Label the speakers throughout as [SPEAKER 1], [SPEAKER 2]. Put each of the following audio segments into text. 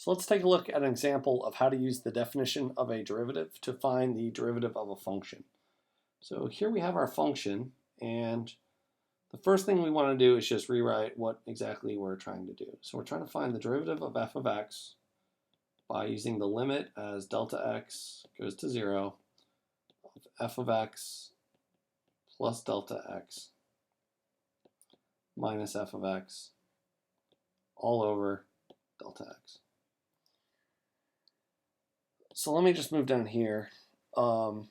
[SPEAKER 1] So let's take a look at an example of how to use the definition of a derivative to find the derivative of a function. So here we have our function, and the first thing we want to do is just rewrite what exactly we're trying to do. So we're trying to find the derivative of f of x by using the limit as delta x goes to 0 of f of x plus delta x minus f of x all over delta x. So let me just move down here. And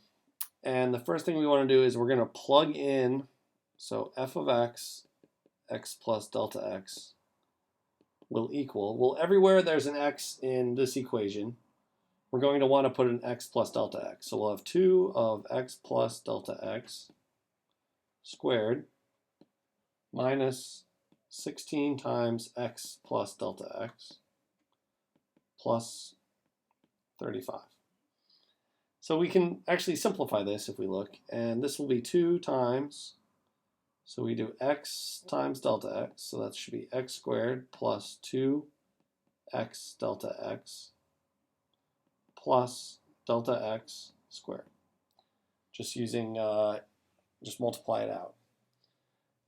[SPEAKER 1] the first thing we want to do is we're going to plug in, so f of x, x plus delta x will equal, well, everywhere there's an x in this equation, we're going to want to put an x plus delta x. So we'll have 2 of x plus delta x squared minus 16 times x plus delta x plus 35. So we can actually simplify this if we look, and this will be 2 times, so we do x times delta x, so that should be x squared plus 2x delta x plus delta x squared. Just using, just multiply it out.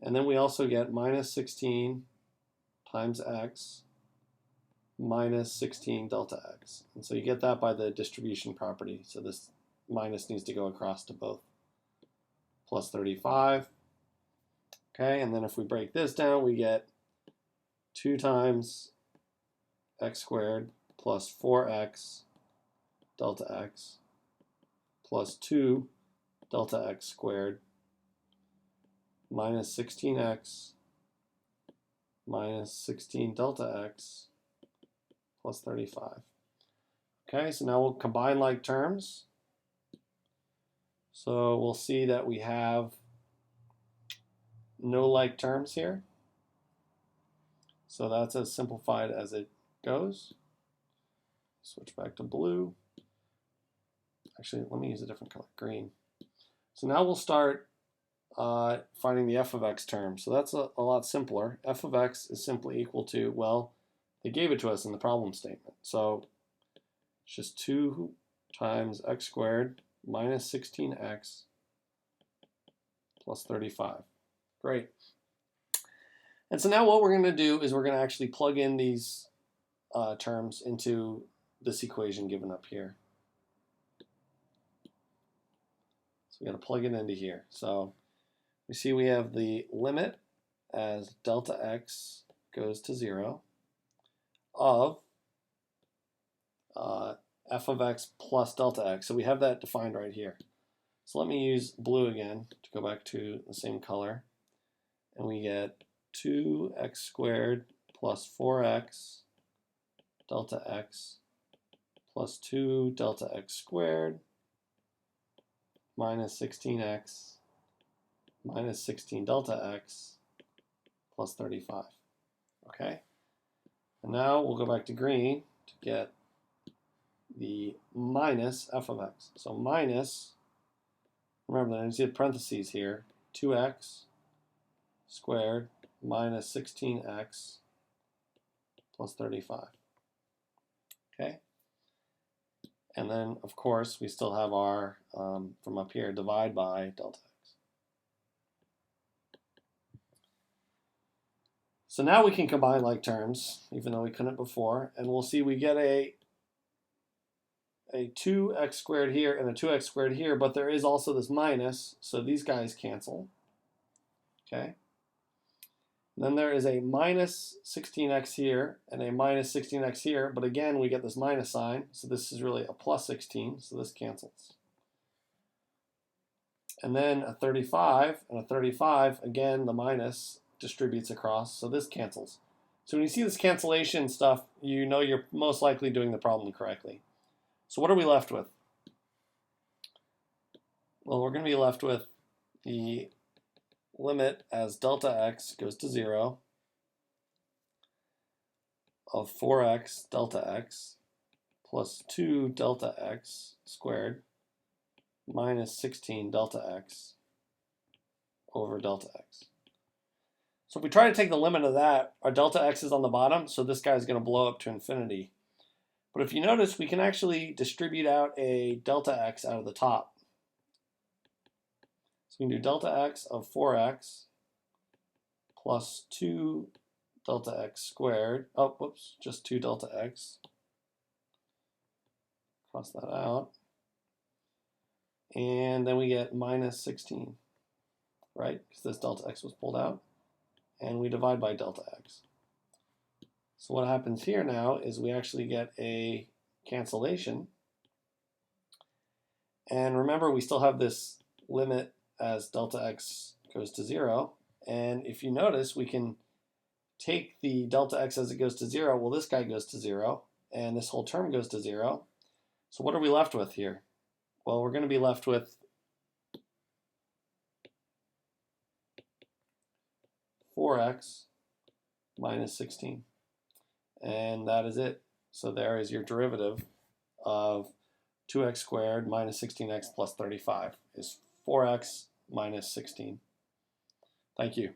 [SPEAKER 1] And then we also get minus 16 times x minus 16 delta x. And so you get that by the distribution property. So this minus needs to go across to both. Plus 35. Okay, and then if we break this down, we get 2 times x squared plus 4x delta x plus 2 delta x squared minus 16x minus 16 delta x plus 35. Okay, so now we'll combine like terms. So we'll see that we have no like terms here. So that's as simplified as it goes. Switch back to blue. Actually, let me use a different color, green. So now we'll start finding the f of x term. So that's a lot simpler. F of x is simply equal to, well, they gave it to us in the problem statement. So it's just 2 times x squared minus 16x plus 35. Great. And so now what we're going to do is we're going to actually plug in these terms into this equation given up here. So we got to plug it into here. So we see we have the limit as delta x goes to 0 of f of x plus delta x. So we have that defined right here. So let me use blue again to go back to the same color. And we get 2x squared plus 4x delta x plus 2 delta x squared minus 16x minus 16 delta x plus 35. Okay? And now we'll go back to green to get the minus f of x. So minus, remember that I see the parentheses here, 2x squared minus 16x plus 35. Okay? And then, of course, we still have our, from up here, divide by delta x. So now we can combine like terms, even though we couldn't before, and we'll see we get a 2x squared here and a 2x squared here, but there is also this minus, so these guys cancel. Okay? And then there is a minus 16x here and a minus 16x here, but again we get this minus sign, so this is really a plus 16, so this cancels. And then a 35 and a 35, again the minus distributes across, so this cancels. So when you see this cancellation stuff, you know you're most likely doing the problem correctly. So what are we left with? Well, we're going to be left with the limit as delta x goes to 0 of 4x delta x plus 2 delta x squared minus 16 delta x over delta x. So if we try to take the limit of that, our delta x is on the bottom, so this guy is going to blow up to infinity. But if you notice, we can actually distribute out a delta x out of the top. So we can do delta x of 4x plus 2 delta x squared. Oh, whoops, just 2 delta x. Cross that out. And then we get minus 16, right? Because this delta x was pulled out. And we divide by delta x. So what happens here now is we actually get a cancellation. And remember, we still have this limit as delta x goes to 0. And if you notice, we can take the delta x as it goes to 0. Well, this guy goes to 0, and this whole term goes to 0. So what are we left with here? Well, we're going to be left with 4x minus 16. And that is it. So there is your derivative of 2x squared minus 16x plus 35 is 4x minus 16. Thank you.